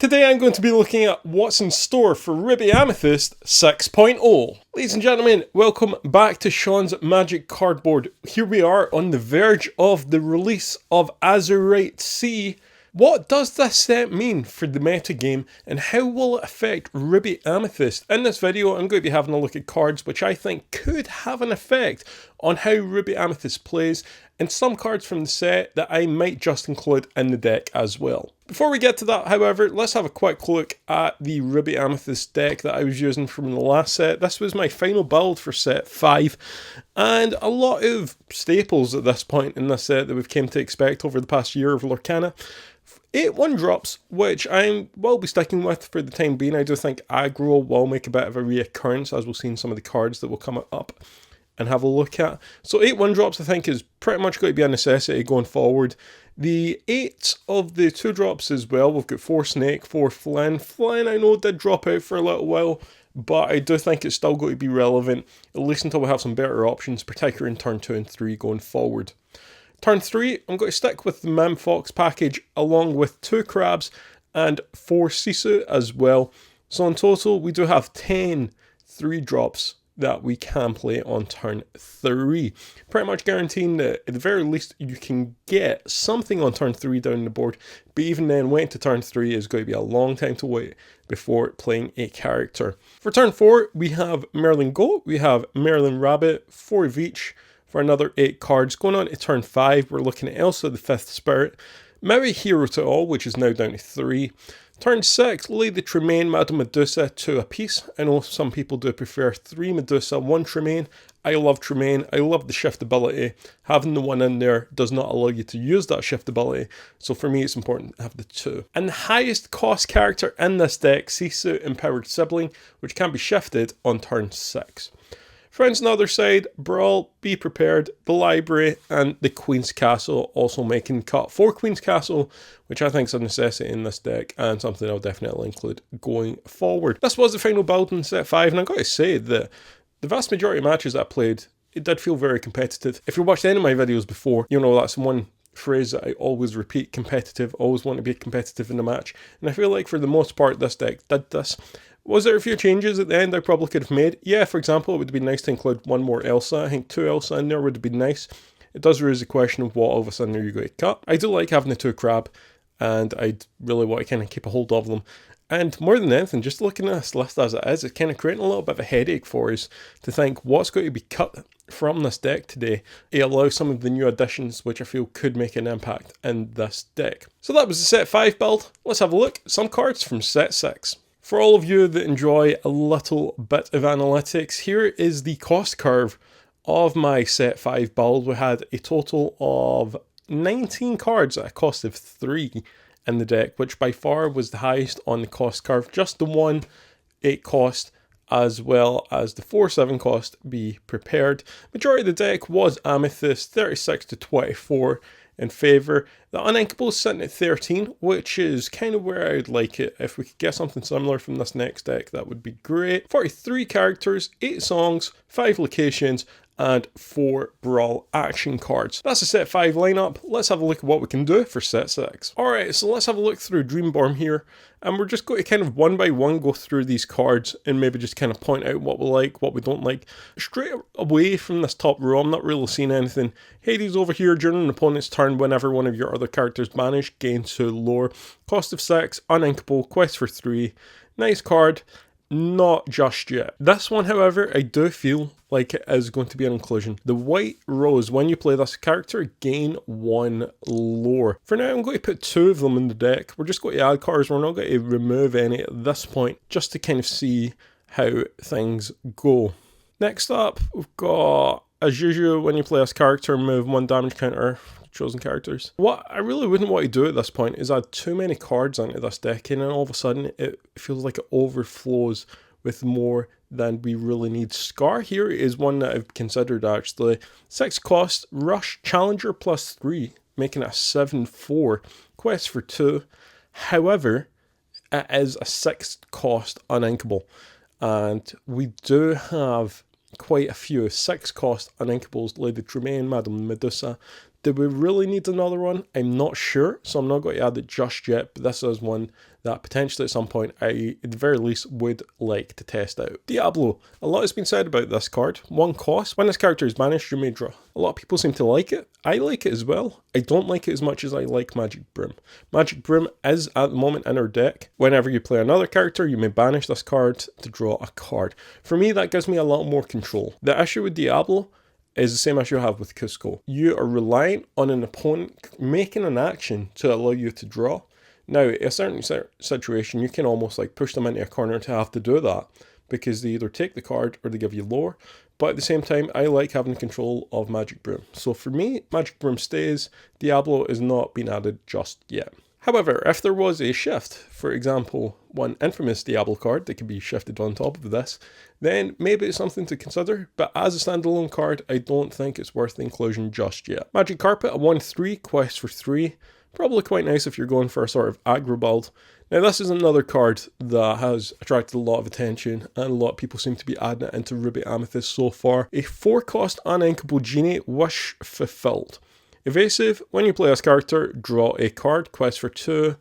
Today I'm going to be looking at what's in store for Ruby Amethyst 6.0. Ladies and gentlemen, welcome back to Sean's Magic Cardboard. Here we are on the verge of the release of Azurite C. What does this set mean for the metagame and how will it affect Ruby Amethyst? In this video I'm going to be having a look at cards which I think could have an effect on how Ruby Amethyst plays, and some cards from the set that I might just include in the deck as well. Before we get to that, however, let's have a quick look at the Ruby Amethyst deck that I was using from the last set. This was my final build for set 5, and a lot of staples at this point in this set that we've come to expect over the past year of Lorcana. 8 1-drops, which I will be sticking with for the time being. I do think aggro will make a bit of a reoccurrence, as we'll see in some of the cards that will come up and have a look at. So 8 1-drops I think is pretty much going to be a necessity going forward. The 8 of the 2-drops as well, we've got 4 Snake, 4 Flynn. Flynn I know did drop out for a little while, but I do think it's still going to be relevant, at least until we have some better options, particularly in turn 2 and 3 going forward. Turn 3, I'm going to stick with the Mamfox package along with 2 Crabs and 4 Sisu as well. So in total we do have 10 3-drops that we can play on turn 3. Pretty much guaranteeing that at the very least you can get something on turn 3 down the board, but even then waiting to turn 3 is going to be a long time to wait before playing a character. For turn 4 we have Merlin Goat, we have Merlin Rabbit, 4 of each for another 8 cards. Going on to turn 5 we're looking at Elsa the 5th Spirit, Maui Hero to All, which is now down to 3. Turn 6, Lady Tremaine, Madame Medusa, 2 apiece. I know some people do prefer 3 Medusa, 1 Tremaine. I love Tremaine, I love the shift ability. Having the 1 in there does not allow you to use that shift ability, so for me it's important to have the 2. And the highest cost character in this deck, Sisu Empowered Sibling, which can be shifted on turn 6. Friends on the other side, Brawl, Be Prepared, the Library, and the Queen's Castle also making cut. 4 Queen's Castle, which I think is a necessity in this deck, and something I'll definitely include going forward. This was the final build in set 5, and I've got to say that the vast majority of matches I played, it did feel very competitive. If you watched any of my videos before, you know that's one phrase that I always repeat: competitive, always want to be competitive in the match. And I feel like for the most part this deck did this. Was there a few changes at the end I probably could have made? Yeah, for example, it would have been nice to include 1 more Elsa. I think 2 Elsa in there would have been nice. It does raise the question of what all of a sudden are you going to cut. I do like having the 2 Crab, and I really want to kind of keep a hold of them. And more than anything, just looking at this list as it is, it's kind of creating a little bit of a headache for us to think what's going to be cut from this deck today to allow some of the new additions which I feel could make an impact in this deck. So that was the set 5 build. Let's have a look at some cards from set 6. For all of you that enjoy a little bit of analytics, here is the cost curve of my set 5 build. We had a total of 19 cards at a cost of 3 in the deck, which by far was the highest on the cost curve. Just the 1 8 cost as well as the 4 7 cost Be Prepared. Majority of the deck was Amethyst, 36 to 24 in favour. The Uninkable is sitting at 13, which is kind of where I'd like it. If we could get something similar from this next deck, that would be great. 43 characters, 8 songs, 5 locations, and 4 Brawl action cards. That's the set 5 lineup. Let's have a look at what we can do for set 6. Alright, so let's have a look through Dreamborn here, and we're just going to kind of one by one go through these cards and maybe just kind of point out what we like, what we don't like. Straight away from this top row, I'm not really seeing anything. Hades over here, during an opponent's turn, whenever one of your other characters banish, gain 2 lore. Cost of 6, Uninkable, quest for 3. Nice card. Not just yet. This one, however, I do feel like it is going to be an inclusion. The White Rose, when you play this character, gain 1 lore. For now, I'm going to put 2 of them in the deck. We're just going to add cards. We're not going to remove any at this point, just to kind of see how things go. Next up, we've got, as usual, when you play this character, move 1 damage counter. Chosen characters. What I really wouldn't want to do at this point is add too many cards into this deck, and then all of a sudden it feels like it overflows with more than we really need. Scar here is one that I've considered actually. 6 cost, Rush, Challenger plus 3, making it a 7/4. Quest for 2. However, it is a 6 cost uninkable, and we do have quite a few 6 cost uninkables. Lady Tremaine, Madame Medusa. Do we really need another one? I'm not sure, so I'm not going to add it just yet, but this is one that potentially at some point I, at the very least, would like to test out. Diablo. A lot has been said about this card. 1 cost. When this character is banished, you may draw. A lot of people seem to like it. I like it as well. I don't like it as much as I like Magic Broom. Magic Broom is at the moment in our deck. Whenever you play another character, you may banish this card to draw a card. For me, that gives me a lot more control. The issue with Diablo is the same issue I have with Cusco. You are reliant on an opponent making an action to allow you to draw. Now, in a certain situation, you can almost like push them into a corner to have to do that because they either take the card or they give you lore. But at the same time, I like having control of Magic Broom. So for me, Magic Broom stays. Diablo is not being added just yet. However, if there was a shift, for example, one infamous Diablo card that could be shifted on top of this, then maybe it's something to consider, but as a standalone card, I don't think it's worth the inclusion just yet. Magic Carpet, a 1/3, quest for 3. Probably quite nice if you're going for a sort of aggro build. Now this is another card that has attracted a lot of attention and a lot of people seem to be adding it into Ruby Amethyst so far. A 4-cost uninkable genie, Wish Fulfilled. Evasive, when you play this character, draw a card, quest for 2,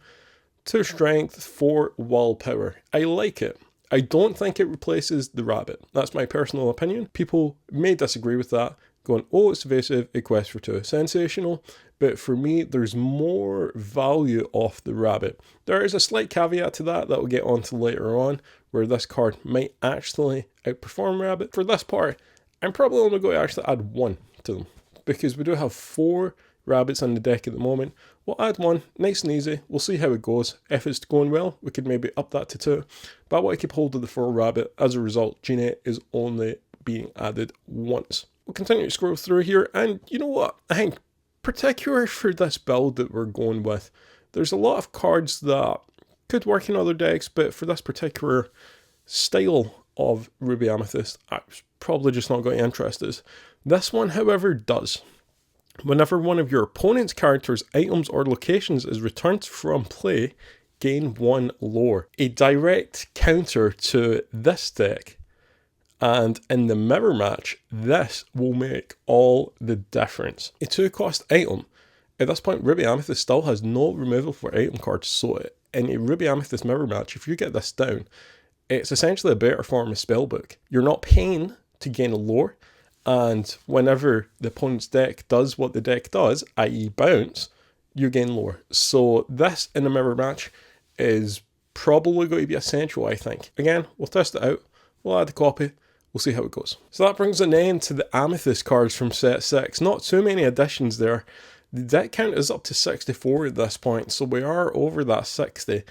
2 strength, 4 willpower. I like it. I don't think it replaces the rabbit. That's my personal opinion. People may disagree with that, going, oh, it's evasive, a quest for 2. Sensational, but for me, there's more value off the rabbit. There is a slight caveat to that we'll get onto later on, where this card might actually outperform rabbit. For this part, I'm probably only going to actually add 1 to them, because we do have 4 rabbits in the deck at the moment. We'll add 1, nice and easy. We'll see how it goes. If it's going well, we could maybe up that to 2. But I want to keep hold of the 4 rabbit. As a result, Genie is only being added once. We'll continue to scroll through here, and you know what? I think, particular for this build that we're going with, there's a lot of cards that could work in other decks, but for this particular style of Ruby Amethyst, I'm probably just not going to interest us. This one, however, does. Whenever one of your opponent's characters, items, or locations is returned from play, gain 1 lore. A direct counter to this deck. And in the mirror match, this will make all the difference. A 2-cost item. At this point, Ruby Amethyst still has no removal for item cards, so in a Ruby Amethyst mirror match, if you get this down, it's essentially a better form of spellbook. You're not paying to gain a lore, and whenever the opponent's deck does what the deck does, i.e. bounce, you gain lore. So this in a mirror match is probably going to be essential, I think. Again, we'll test it out. We'll add a copy. We'll see how it goes. So that brings an end to the Amethyst cards from set 6. Not too many additions there. The deck count is up to 64 at this point, so we are over that 60.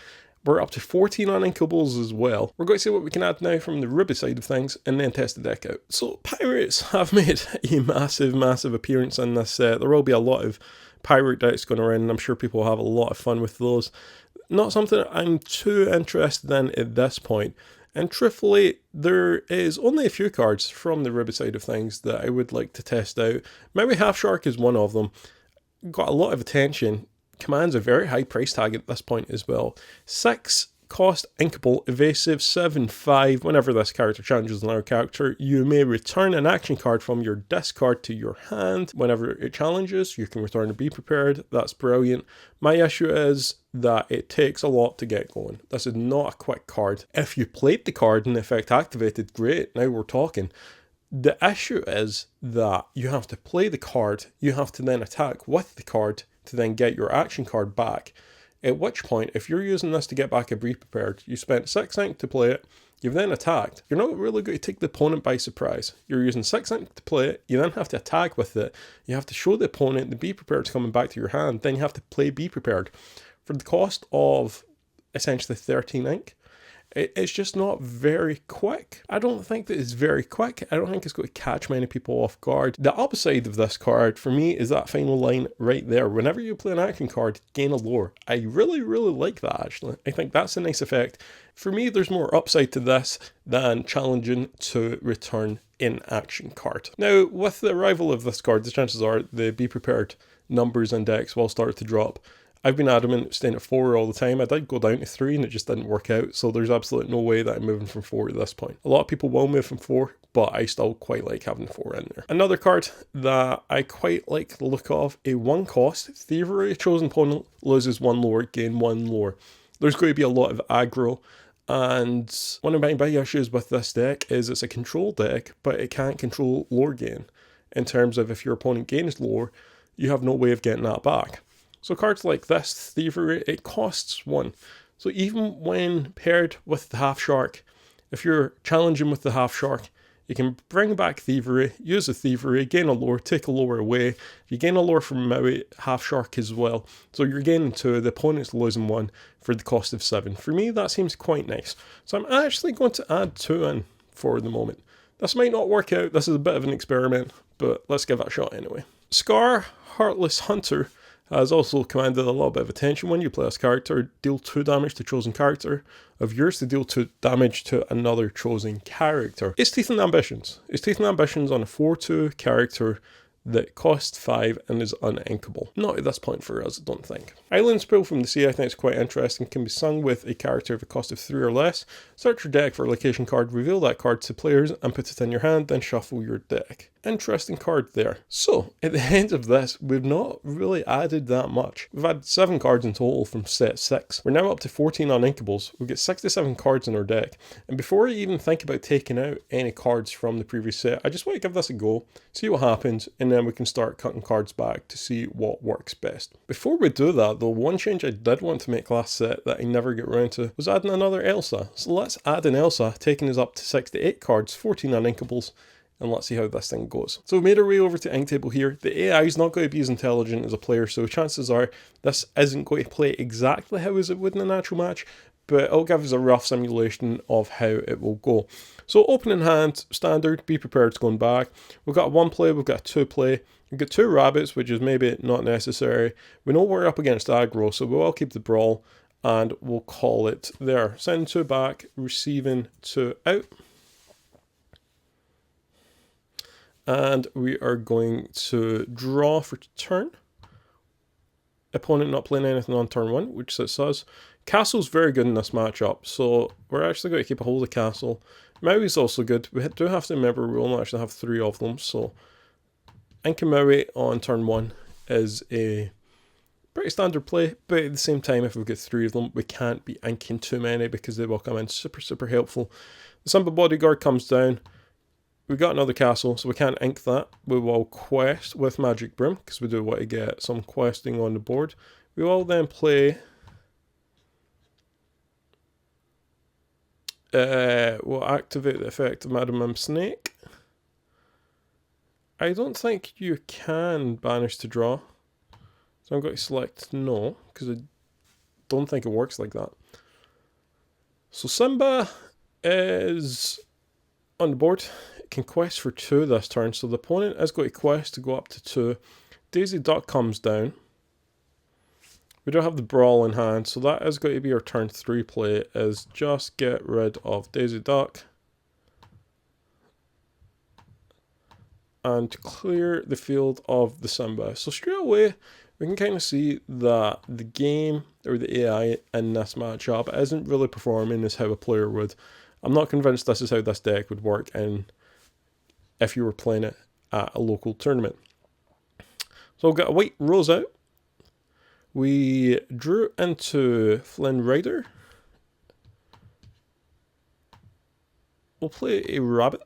We're up to 14 uninkables as well. We're going to see what we can add now from the Ruby side of things and then test the deck out. So Pirates have made a massive appearance in this set. There will be a lot of pirate decks going around and I'm sure people will have a lot of fun with those. Not something I'm too interested in at this point. And truthfully, there is only a few cards from the Ruby side of things that I would like to test out. Maybe Half Shark is one of them. Got a lot of attention. Commands a very high price tag at this point as well. 6 cost inkable, evasive, 7/5. Whenever this character challenges another character, you may return an action card from your discard to your hand. Whenever it challenges, you can return a Be Prepared. That's brilliant. My issue is that it takes a lot to get going. This is not a quick card. If you played the card and the effect activated, great, now we're talking. The issue is that you have to play the card, you have to then attack with the card to then get your action card back. At which point, if you're using this to get back a Be Prepared, you spent 6 ink to play it, you've then attacked. You're not really going to take the opponent by surprise. You're using 6 ink to play it, you then have to attack with it, you have to show the opponent the Be Prepared's coming back to your hand, then you have to play Be Prepared. For the cost of essentially 13 ink, it's just not very quick. I don't think that it's very quick. I don't think it's going to catch many people off guard. The upside of this card for me is that final line right there. Whenever you play an action card, gain a lore. I really like that actually. I think that's a nice effect. For me, there's more upside to this than challenging to return in action card. Now, with the arrival of this card, the chances are the Be Prepared numbers and decks will start to drop. I've been adamant staying at 4 all the time. I did go down to 3 and it just didn't work out, so there's absolutely no way that I'm moving from 4 at this point. A lot of people will move from 4, but I still quite like having 4 in there. Another card that I quite like the look of, a 1 cost, Thievery. Chosen opponent loses 1 lore, gain 1 lore. There's going to be a lot of aggro, and one of my big issues with this deck is it's a control deck, but it can't control lore gain. In terms of if your opponent gains lore, you have no way of getting that back. So cards like this, Thievery, it costs 1. So even when paired with the Half Shark, if you're challenging with the Half Shark, you can bring back Thievery, use the Thievery, gain a lore, take a lore away. You gain a lore from Maui, Half Shark as well. So you're gaining 2, the opponent's losing 1 for the cost of 7. For me, that seems quite nice. So I'm actually going to add 2 in for the moment. This might not work out, this is a bit of an experiment, but let's give it a shot anyway. Scar, Heartless Hunter, has also commanded a little bit of attention. When you play this character, deal 2 damage to chosen character of yours to deal 2 damage to another chosen character. It's Teeth and Ambitions. It's Teeth and Ambitions on a 4/2 character that costs 5 and is uninkable. Not at this point for us, I don't think. Island Spill from the Sea, I think it's quite interesting. Can be sung with a character of a cost of 3 or less. Search your deck for a location card, reveal that card to players and put it in your hand, then shuffle your deck. Interesting card there. So, at the end of this, we've not really added that much. We've had 7 cards in total from set 6. We're now up to 14 uninkables. We've got 67 cards in our deck. And before I even think about taking out any cards from the previous set, I just want to give this a go, see what happens, and then we can start cutting cards back to see what works best. Before we do that though, one change I did want to make last set that I never get around to was adding another Elsa. So let's add an Elsa, taking us up to 68 cards, 14 uninkables, and let's see how this thing goes. So we made our way over to Inktable here. The AI is not going to be as intelligent as a player, so chances are this isn't going to play exactly how as it would in a natural match, but it'll give us a rough simulation of how it will go. So opening hand, standard, be prepared to going back. We've got a 1 play, we've got a 2 play. We've got 2 rabbits, which is maybe not necessary. We know we're up against aggro, so we'll keep the brawl, and we'll call it there. Sending 2 back, receiving 2 out. And we are going to draw for turn. Opponent not playing anything on turn 1, which suits us. Castle's very good in this matchup, so we're actually going to keep a hold of Castle. Maui's also good. We do have to remember we only actually have 3 of them, so inking Maui on turn 1 is a pretty standard play, but at the same time, if we've got 3 of them, we can't be inking too many because they will come in super helpful. The Simba Bodyguard comes down. We've got another castle, so we can't ink that. We will quest with Magic Broom, because we do want to get some questing on the board. We will then play... we'll activate the effect of Madam Mim Snake. I don't think you can banish to draw. So I'm going to select no, because I don't think it works like that. So Simba is on the board. Can quest for 2 this turn, so the opponent is going to quest to go up to 2. Daisy Duck comes down. We don't have the Brawl in hand, so that is going to be our turn 3 play, is just get rid of Daisy Duck and clear the field of the Simba. So straight away, we can kind of see that the game, or the AI in this matchup, isn't really performing as how a player would. I'm not convinced this is how this deck would work if you were playing it at a local tournament. So we've got a white rose out. We drew into Flynn Rider. We'll play a rabbit.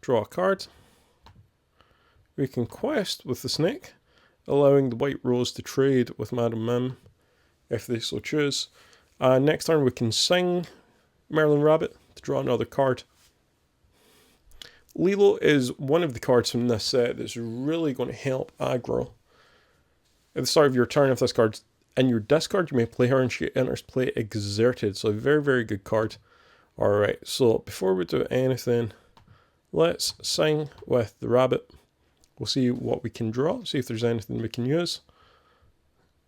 Draw a card. We can quest with the snake, allowing the white rose to trade with Madam Mim if they so choose. Next turn we can sing Merlin Rabbit to draw another card. Lilo is one of the cards from this set that's really going to help aggro. At the start of your turn, if this card's in your discard, you may play her and she enters play exerted. So a very good card. Alright, so before we do anything, let's sing with the rabbit. We'll see what we can draw, see if there's anything we can use.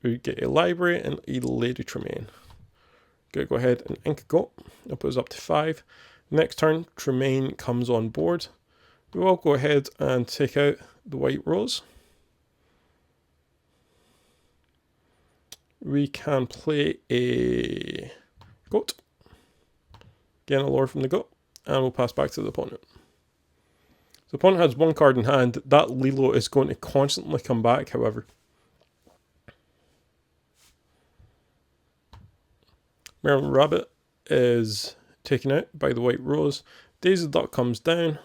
We get a library and a Lady Tremaine. Gonna go ahead and ink a go. I'll put us up to 5. Next turn, Tremaine comes on board. We will go ahead and take out the white rose. We can play a goat. Gain a lore from the goat. And we'll pass back to the opponent. The opponent has 1 card in hand. That Lilo is going to constantly come back, however. Merlin Rabbit is taken out by the White Rose. Daisy Duck comes down.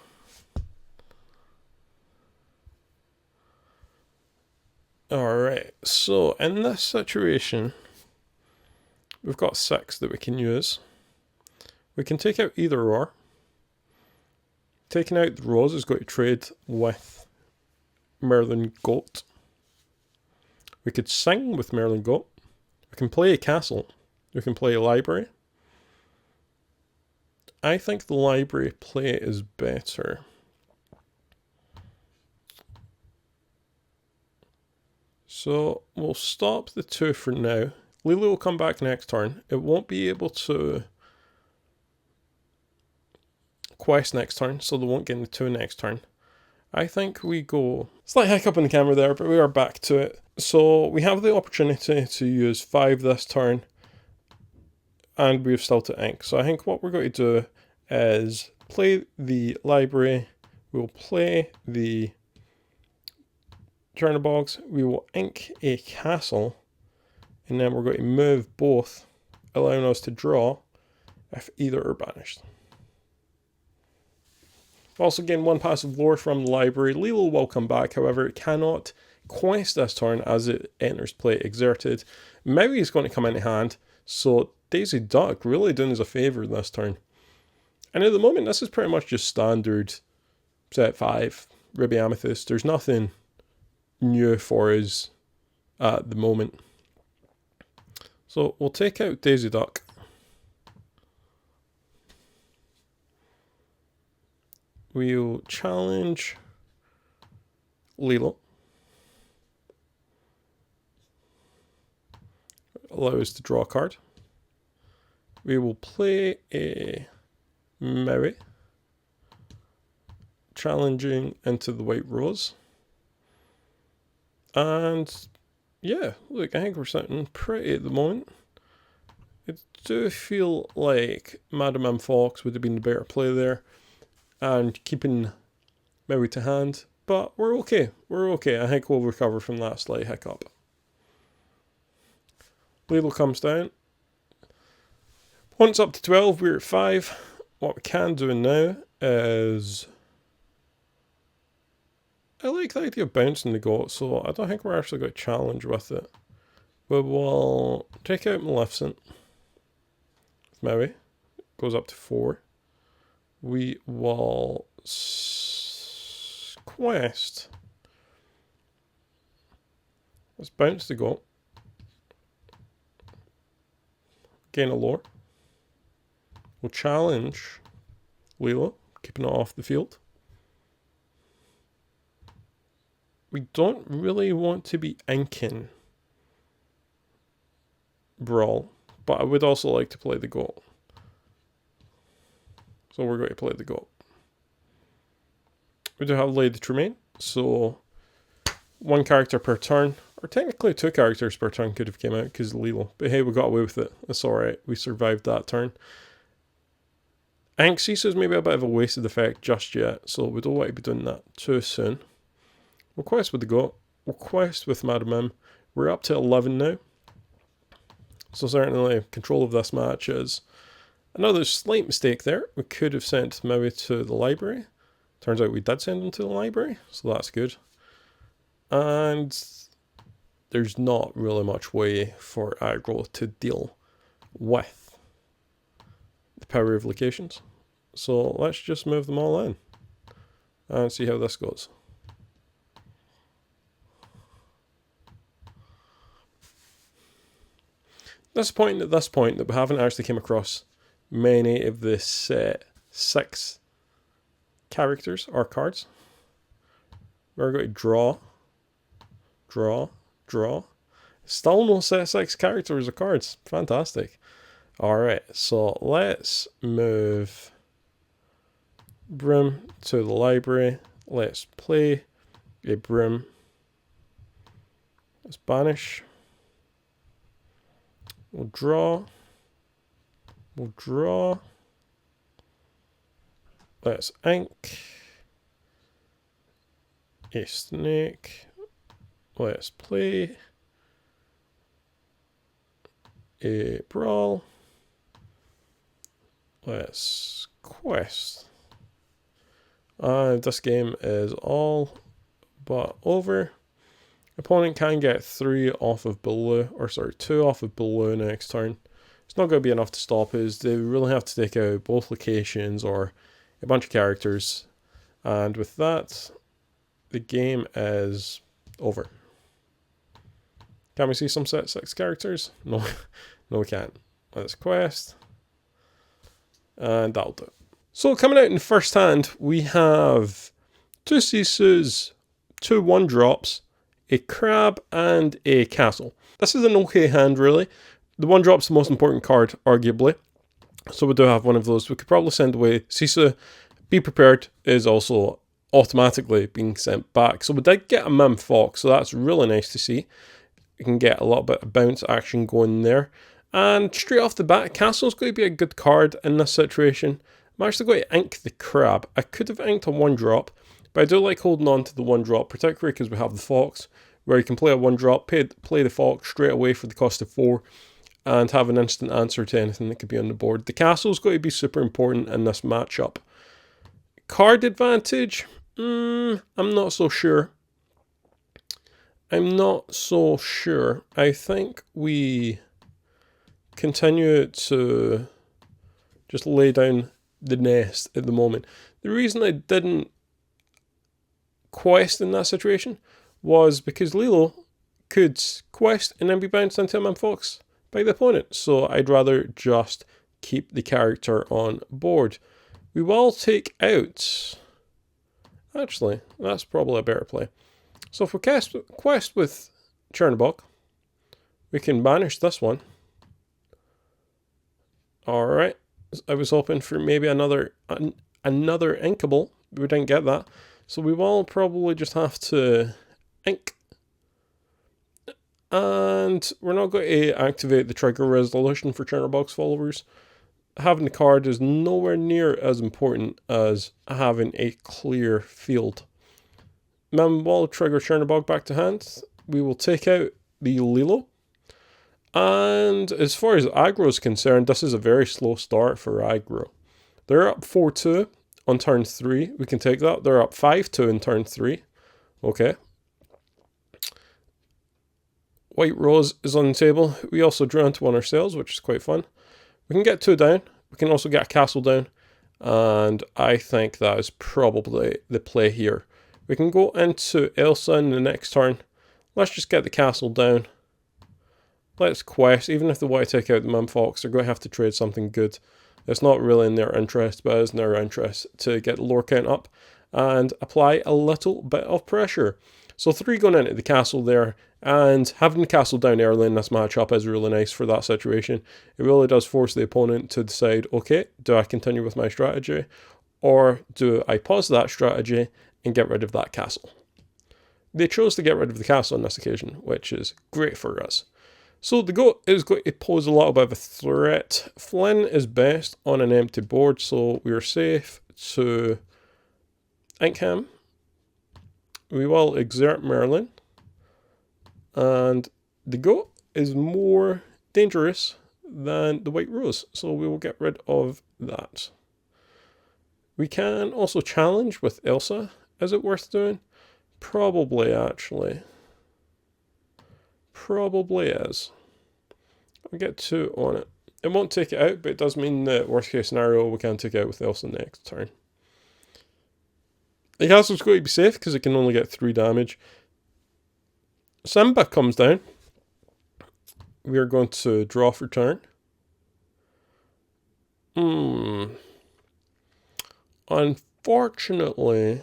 Alright, so in this situation, we've got 6 that we can use. We can take out either or. Taking out the Rose is going to trade with Merlin Goat. We could sing with Merlin Goat. We can play a castle. We can play a library. I think the library play is better. So we'll stop the 2 for now. Lily will come back next turn. It won't be able to quest next turn, so they won't get the 2 next turn. I think we go... Slight hiccup in the camera there, but we are back to it. So we have the opportunity to use 5 this turn, and we've still to ink. So I think what we're going to do is play the library, we'll play the Churnabogs, we will ink a castle, and then we're going to move both, allowing us to draw if either are banished. Also gain 1 passive lore from the library. Lilo will come back, however, it cannot quest this turn as it enters play exerted. Maui is going to come into hand, so Daisy Duck really doing us a favour this turn. And at the moment, this is pretty much just standard set 5, Ruby Amethyst. There's nothing new for us at the moment. So we'll take out Daisy Duck. We'll challenge Lilo. Allow us to draw a card. We will play a Maui, challenging into the White Rose. And yeah, look, I think we're sitting pretty at the moment. I do feel like Madam M. Fox would have been the better play there, and keeping Maui to hand, but we're okay. We're okay. I think we'll recover from that slight hiccup. Lilo comes down. Once up to 12, we're at 5. What we can do now is... I like the idea of bouncing the goat, so I don't think we're actually going to challenge with it. We will take out Maleficent. Maui goes up to 4. We will quest. Let's bounce the goat. Gain a lore. We'll challenge Lilo, keeping it off the field. We don't really want to be inking Brawl, but I would also like to play the goat. So we're going to play the goat. We do have Lady Tremaine, so 1 character per turn, or technically 2 characters per turn could have came out because of Lilo. But hey, we got away with it. It's alright. We survived that turn. I think Cisa's maybe a bit of a wasted effect just yet, so we don't want to be doing that too soon. We'll quest with the goat. We'll quest with Madam M. We're up to 11 now. So certainly control of this match is another slight mistake there. We could have sent Maui to the library. Turns out we did send him to the library, so that's good. And there's not really much way for aggro to deal with the power of locations. So let's just move them all in and see how this goes. Disappointing at this point that we haven't actually came across many of the set 6 characters or cards. We're going to draw. Still no set 6 characters or cards. Fantastic. Alright, so let's move Broom to the library. Let's play a Broom. Let's banish. We'll draw. Let's ink. A snake. Let's play a brawl. Let's quest. This game is all but over. Opponent can get 3 off of blue, or sorry, 2 off of blue next turn. It's not going to be enough to stop us. They really have to take out both locations or a bunch of characters. And with that, the game is over. Can we see some set 6 characters? No, no we can't. Let's quest. And that'll do it. So coming out in the first hand, we have 2 Sisus, 2 1-drops, a crab, and a castle. This is an okay hand, really. The 1-drop's the most important card, arguably. So we do have one of those. We could probably send away Sisu. Be Prepared is also automatically being sent back. So we did get a Mim Fox, so that's really nice to see. We can get a little bit of bounce action going there. And straight off the bat, Castle's going to be a good card in this situation. I'm actually going to ink the crab. I could have inked a 1-drop, but I do like holding on to the 1-drop, particularly because we have the Fox, where you can play a 1-drop, play the Fox straight away for the cost of 4, and have an instant answer to anything that could be on the board. The Castle's going to be super important in this matchup. Card advantage? I'm not so sure. I'm not so sure. I think we continue to just lay down the nest at the moment. The reason I didn't quest in that situation was because Lilo could quest and then be bounced into a Mim Fox by the opponent. So I'd rather just keep the character on board. We will take out... Actually, that's probably a better play. So if we quest with Chernobog, we can banish this one. Alright. I was hoping for maybe another inkable. We didn't get that. So we will probably just have to ink. And we're not going to activate the trigger resolution for Chernobog's followers. Having the card is nowhere near as important as having a clear field. Mim will trigger Chernobog back to hand. We will take out the Lilo. And as far as aggro is concerned, this is a very slow start for aggro. They're up 4-2 on turn 3. We can take that. They're up 5-2 in turn 3. Okay. White Rose is on the table. We also drew into one ourselves, which is quite fun. We can get 2 down. We can also get a castle down. And I think that is probably the play here. We can go into Elsa in the next turn. Let's just get the castle down. Let's quest. Even if they want to take out the Mim Fox, they're going to have to trade something good. It's not really in their interest, but it is in their interest to get the lore count up and apply a little bit of pressure. So 3 going into the castle there, and having the castle down early in this matchup is really nice for that situation. It really does force the opponent to decide, okay, do I continue with my strategy, or do I pause that strategy and get rid of that castle? They chose to get rid of the castle on this occasion, which is great for us. So the goat is going to pose a little bit of a threat. Flynn is best on an empty board, so we are safe to ink him. We will exert Merlin. And the goat is more dangerous than the White Rose, so we will get rid of that. We can also challenge with Elsa. Is it worth doing? Probably, actually. Probably is. I'll get 2 on it. It won't take it out, but it does mean that worst case scenario we can take it out with Elsa next turn. The castle's going to be safe because it can only get 3 damage. Simba comes down. We are going to draw for turn. Unfortunately,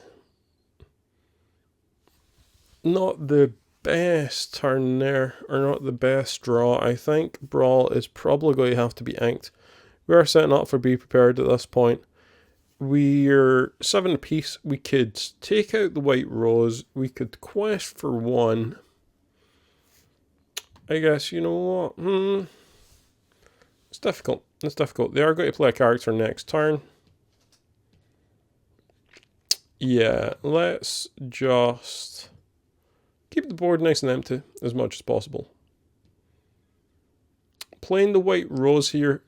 not the best turn there, or not the best draw. I think Brawl is probably going to have to be inked. We are setting up for Be Prepared at this point. We're 7 apiece. We could take out the White Rose. We could quest for 1. I guess, you know what? It's difficult. It's difficult. They are going to play a character next turn. Yeah, let's just keep the board nice and empty as much as possible. Playing the White Rose here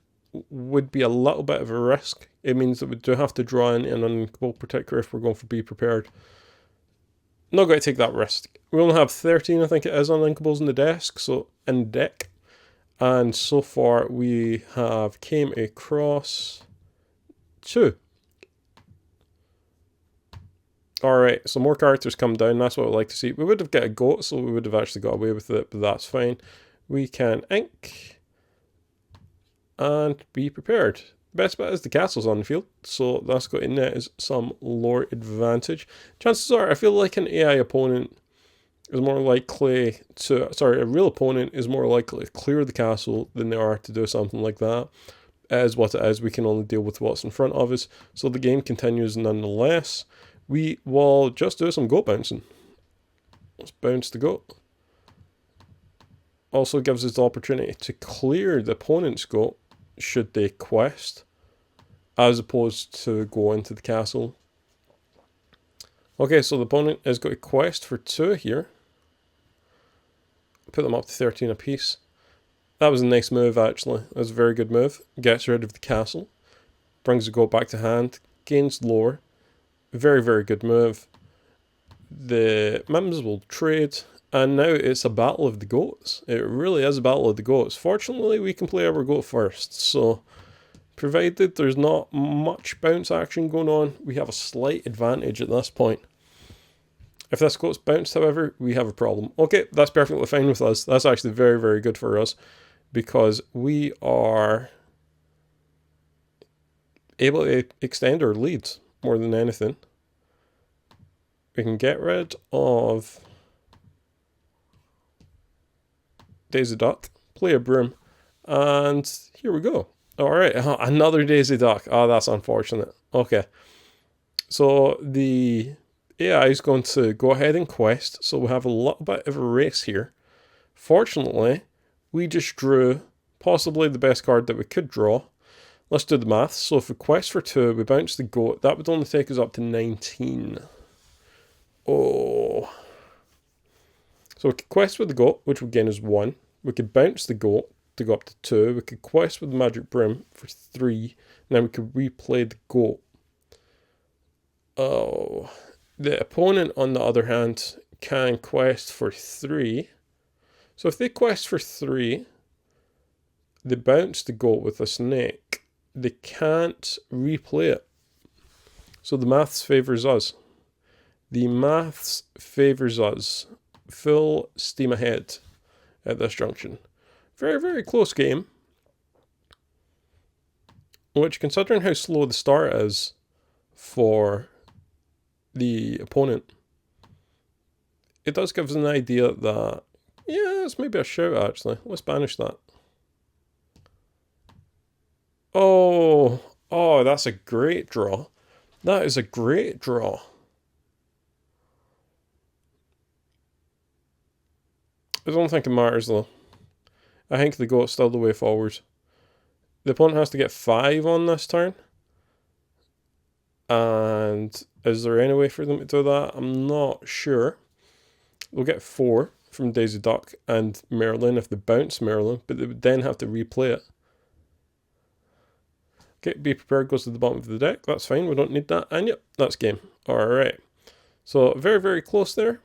would be a little bit of a risk. It means that we do have to draw in an uninkable particular if we're going for be prepared. Not going to take that risk. We only have 13, I think it is, uninkables in the desk, so in deck. And so far we have came across 2. Alright, so more characters come down, that's what I'd like to see. We would have got a goat, so we would have actually got away with it, but that's fine. We can ink and be prepared. The best bet is the castle's on the field, so that's got to net is some lore advantage. Chances are, I feel like an AI opponent is more likely to, sorry, a real opponent is more likely to clear the castle than they are to do something like that. It is what it is, we can only deal with what's in front of us, so the game continues nonetheless. We will just do some goat bouncing. Let's bounce the goat. Also gives us the opportunity to clear the opponent's goat should they quest, as opposed to go into the castle. Okay, so the opponent has got a quest for 2 here. Put them up to 13 apiece. That was a nice move, actually. That was a very good move. Gets rid of the castle. Brings the goat back to hand. Gains lore. Very, very good move. The Mims will trade. And now it's a battle of the goats. It really is a battle of the goats. Fortunately, we can play our goat first. So, provided there's not much bounce action going on, we have a slight advantage at this point. If this goat's bounced, however, we have a problem. Okay, that's perfectly fine with us. That's actually very, very good for us. Because we are able to extend our leads more than anything. We can get rid of Daisy Duck, play a broom, and here we go. Alright, another Daisy Duck. Oh, that's unfortunate. Okay. So the AI is going to go ahead and quest, so we have a little bit of a race here. Fortunately, we just drew possibly the best card that we could draw. Let's do the maths. So if we quest for 2, we bounce the goat, that would only take us up to 19. Oh. So we could quest with the goat, which would gain us 1. We could bounce the goat to go up to 2. We could quest with the magic broom for 3. And then we could replay the goat. Oh. The opponent, on the other hand, can quest for 3. So if they quest for 3, they bounce the goat with a snake. They can't replay it. So the maths favours us. The maths favours us. Full steam ahead at this junction. Very, very close game. Which, considering how slow the start is for the opponent, it does give us an idea that, yeah, it's maybe a shout actually. Let's banish that. Oh, that's a great draw. That is a great draw. I don't think it matters though. I think the goat's still the way forward. The opponent has to get 5 on this turn. And is there any way for them to do that? I'm not sure. We'll get 4 from Daisy Duck and Merlin if they bounce Merlin, but they would then have to replay it. Okay, be prepared goes to the bottom of the deck. That's fine, we don't need that. And yep, that's game. Alright. So very, very close there.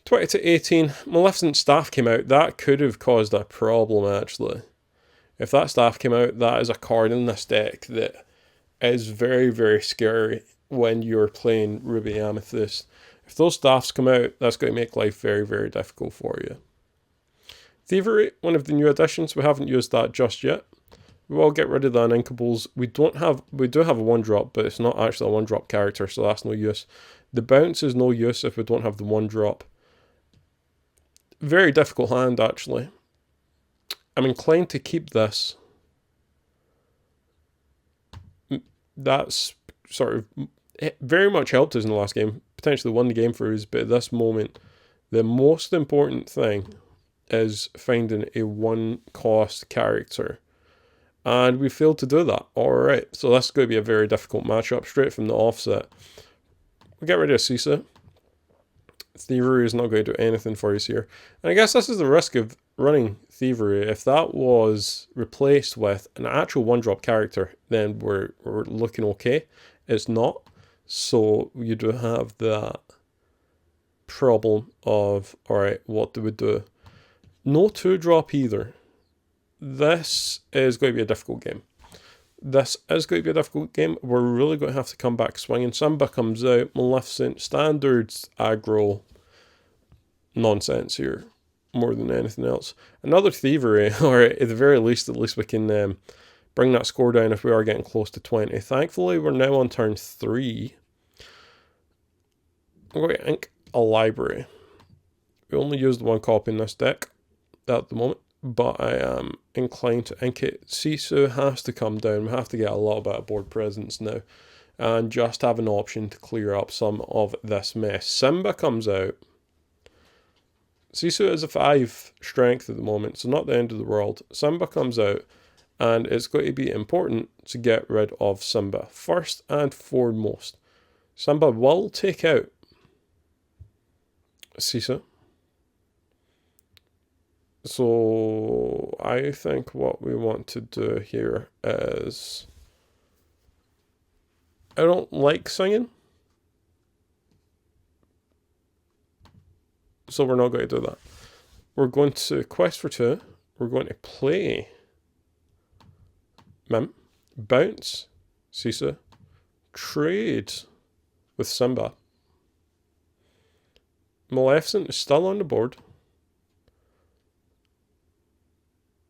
20 to 18. Maleficent Staff came out. That could have caused a problem actually. If that staff came out, that is a card in this deck that is very, very scary when you're playing Ruby Amethyst. If those staffs come out, that's going to make life very, very difficult for you. Thievery, one of the new additions. We haven't used that just yet. We will get rid of the uninkables. We do have a 1-drop, but it's not actually a 1-drop character, so that's no use. The bounce is no use if we don't have the 1-drop. Very difficult hand, actually. I'm inclined to keep this. That's sort of very much helped us in the last game. Potentially won the game for us, but at this moment, the most important thing is finding a 1-cost character. And we failed to do that. Alright, so that's going to be a very difficult matchup straight from the offset. We'll get rid of Cisa. Thievery is not going to do anything for us here. And I guess this is the risk of running Thievery, if that was replaced with an actual one-drop character, then we're looking okay. It's not. So you do have that problem of, alright, what do we do? No 2-drop either. This is going to be a difficult game. This is going to be a difficult game. We're really going to have to come back swinging. Simba comes out, Maleficent, standards, aggro, nonsense here, more than anything else. Another Thievery, or at the very least, at least we can bring that score down if we are getting close to 20. Thankfully, we're now on turn 3. I'm going to ink a library. We only used one copy in this deck at the moment, but I am inclined to ink it. Sisu has to come down. We have to get a little bit of board presence now, and just have an option to clear up some of this mess. Simba comes out. Sisu is a 5 strength at the moment, so not the end of the world. Simba comes out, and it's going to be important to get rid of Simba. First and foremost, Simba will take out Sisu. So I think what we want to do here is, I don't like singing, so we're not going to do that. We're going to quest for 2. We're going to play Mim, bounce Sisu, trade with Simba. Maleficent is still on the board.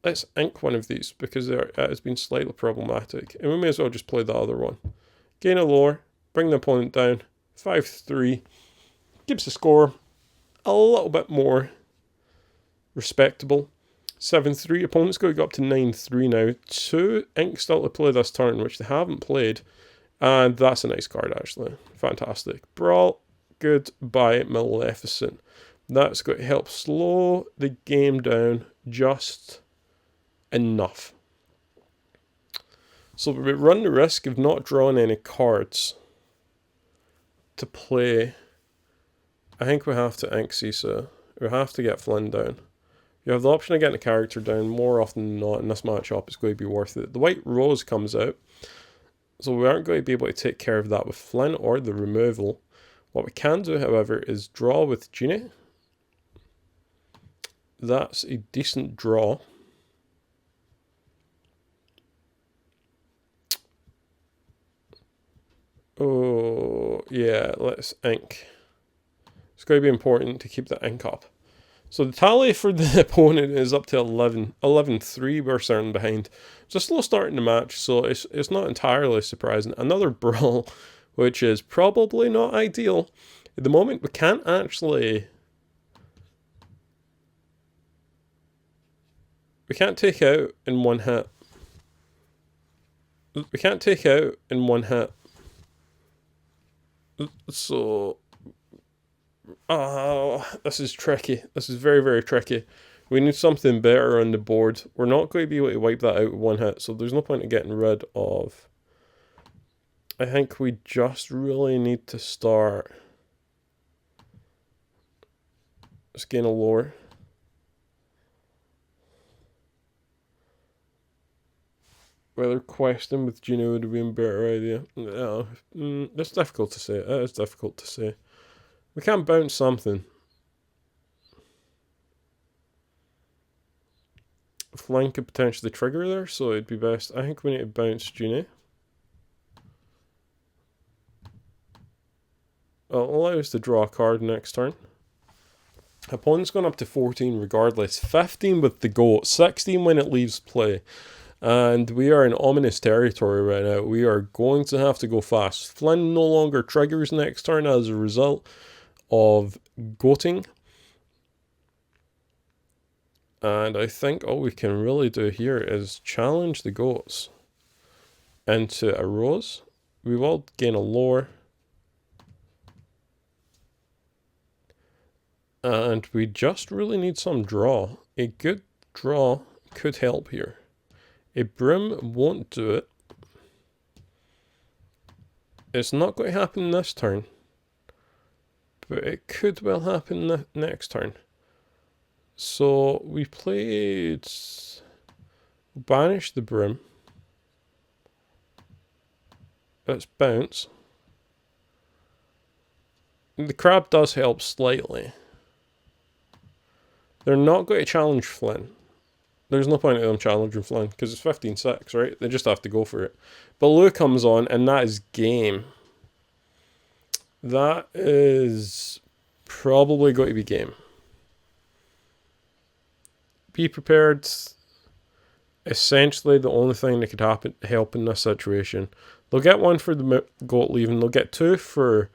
Let's ink one of these because it has been slightly problematic. And we may as well just play the other one. Gain a lore, bring the opponent down, 5-3. Gives the score a little bit more respectable. 7-3. Opponent's going to go up to 9-3 now. 2 ink still to play this turn, which they haven't played. And that's a nice card, actually. Fantastic. Brawl, goodbye Maleficent. That's going to help slow the game down just enough. So we run the risk of not drawing any cards to play. I think we have to ink Sisu. We have to get Flynn down. You have the option of getting a character down more often than not in this matchup. It's going to be worth it. The White Rose comes out, so we aren't going to be able to take care of that with Flynn or the removal. What we can do, however, is draw with Genie. That's a decent draw. Oh, yeah, let's ink. It's going to be important to keep the ink up. So the tally for the opponent is up to 11. 11-3, we're certainly behind. It's a slow start in the match, so it's not entirely surprising. Another brawl, which is probably not ideal. At the moment, we can't actually... We can't take out in one hit. We can't take out in one hit. So... Oh, this is tricky. This is very, very tricky. We need something better on the board. We're not going to be able to wipe that out with one hit, so there's no point in getting rid of... I think we just really need to start... Let's gain a lore. Whether questing with Gino would have been a better idea. No, it's difficult to say. It is difficult to say. We can't bounce something. Flying could potentially trigger there, so it'd be best. I think we need to bounce Genie. It'll allow us to draw a card next turn. Opponent's gone up to 14 regardless. 15 with the goat. 16 when it leaves play. And we are in ominous territory right now. We are going to have to go fast. Flynn no longer triggers next turn as a result of goating. And I think all we can really do here is challenge the goats into a rose. We will gain a lore. And we just really need some draw. A good draw could help here. A broom won't do it. It's not going to happen this turn. But it could well happen next turn. So we played Banish the Brim. Let's bounce. The crab does help slightly. They're not going to challenge Flynn. There's no point in them challenging Flynn, because it's 15-6, right? They just have to go for it. Baloo comes on, and that is game. That is probably going to be game. Be prepared. Essentially, the only thing that could help in this situation. They'll get one for the goat leaving. They'll get two for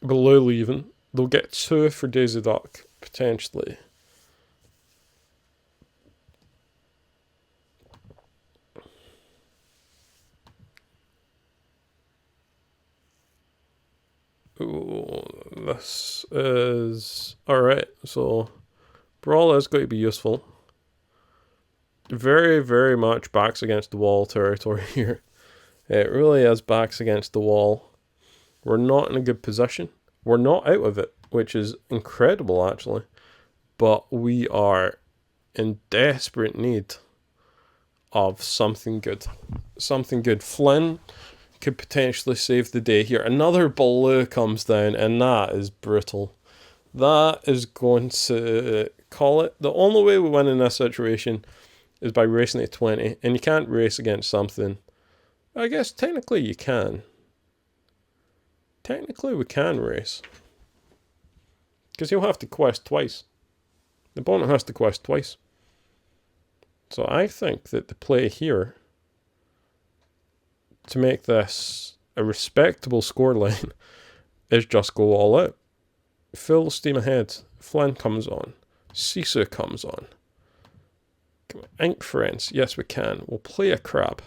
Baloo leaving. They'll get two for Daisy Duck, potentially. Ooh, this is... Alright, so Brawl is going to be useful. Very, very much backs against the wall territory here. It really is backs against the wall. We're not in a good position. We're not out of it, which is incredible actually. But we are in desperate need of something good. Something good. Flynn could potentially save the day here. Another Baloo comes down, and that is brutal. That is going to call it. The only way we win in this situation is by racing at 20, and you can't race against something. I guess technically you can. Technically we can race. Because he'll have to quest twice. The opponent has to quest twice. So I think that the play here, to make this a respectable scoreline, is just go all out. Full steam ahead. Flynn comes on. Sisu comes on. Ink friends. Yes, we can. We'll play a crab.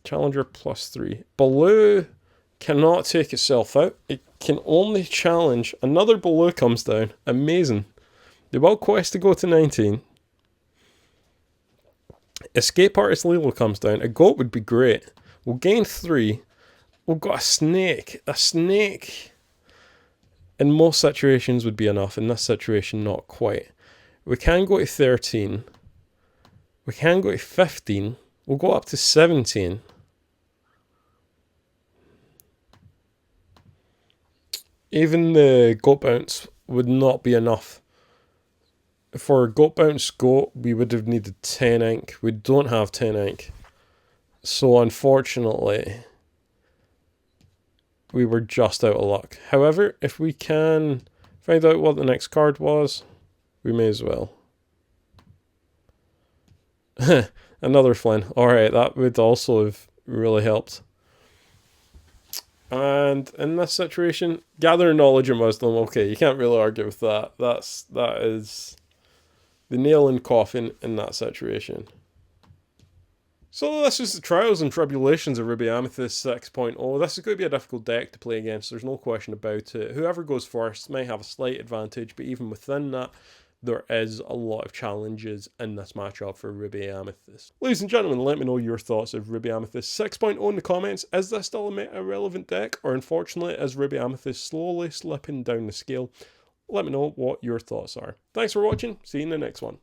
Challenger +3. Baloo cannot take itself out. It can only challenge. Another Baloo comes down. Amazing. They will quest to go to 19. Escape Artist Lilo comes down. A goat would be great. We'll gain 3. We've got a snake. A snake in most situations would be enough. In this situation, not quite. We can go to 13. We can go to 15. We'll go up to 17. Even the goat bounce would not be enough. For goat bounce goat, we would have needed 10 ink. We don't have 10 ink. So unfortunately, we were just out of luck. However, if we can find out what the next card was, we may as well. Another Flynn. Alright, that would also have really helped. And in this situation, gather knowledge and wisdom. Okay, you can't really argue with that. That is the nail in the coffin in that situation. So this is the trials and tribulations of Ruby Amethyst 6.0. This is going to be a difficult deck to play against. There's no question about it. Whoever goes first may have a slight advantage, but even within that, there is a lot of challenges in this matchup for Ruby Amethyst. Ladies and gentlemen, let me know your thoughts of Ruby Amethyst 6.0 in the comments. Is this still a meta-relevant deck, or unfortunately is Ruby Amethyst slowly slipping down the scale? Let me know what your thoughts are. Thanks for watching. See you in the next one.